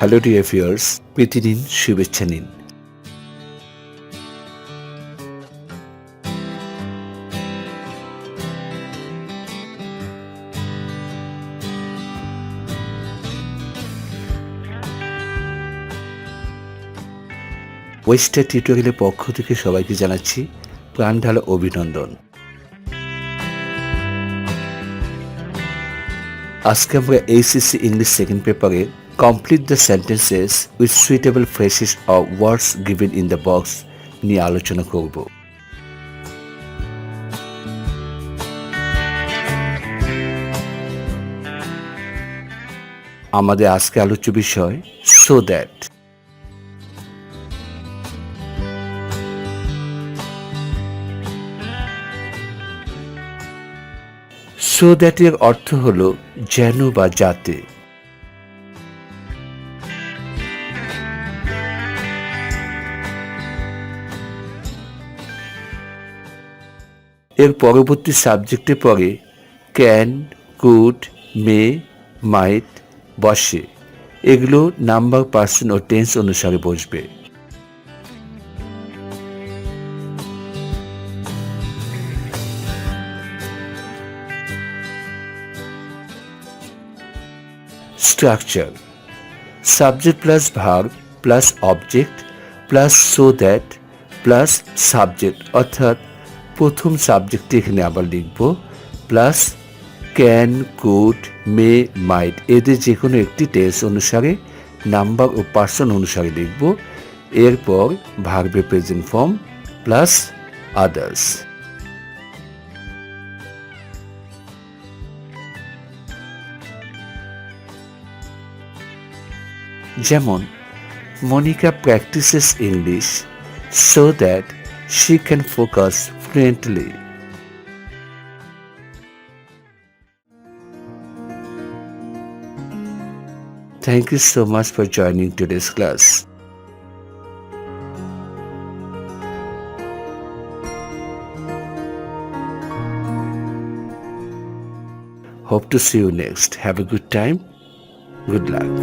Hello dear viewers, প্রীতি নিন, শুভেচ্ছা নিন। ওয়েস্টার টিউটোরিয়ালের পক্ষ থেকে সবাইকে জানাচ্ছি প্রাণঢালা অভিনন্দন। আজকে আমরা এইচএসসি ইংলিশ সেকেন্ড পেপারে complete the sentences with suitable phrases or words given in the box নিয়ে আলোচনা করব। আমাদের আজকে আলোচ্য বিষয় সো দ্যাট। সো দ্যাট এর অর্থ হল যেন বা যাতে। এর পরবর্তী সাবজেক্টে পরে ক্যান, কুড, মে, মাইট বসে। এগুলো নাম্বার, পার্সন ও টেন্স অনুসারে বসবে। Structure: subject plus verb plus object plus so that plus subject, অর্থাৎ প্রথম সাবজেক্টটি এখানে আবার লিখব, প্লাস ক্যান, কুড, মে, মাইট এদের যে কোনো একটি টেন্স অনুসারে নাম্বার ও পার্সন অনুসারে লিখব। এরপর ভার্বের প্রেজেন্ট ফর্ম প্লাস আদার্স। যেমন Monika practises English so that she can focus fluently. Thank you so much for joining today's class. Hope to see you next. Have a good time. Good luck.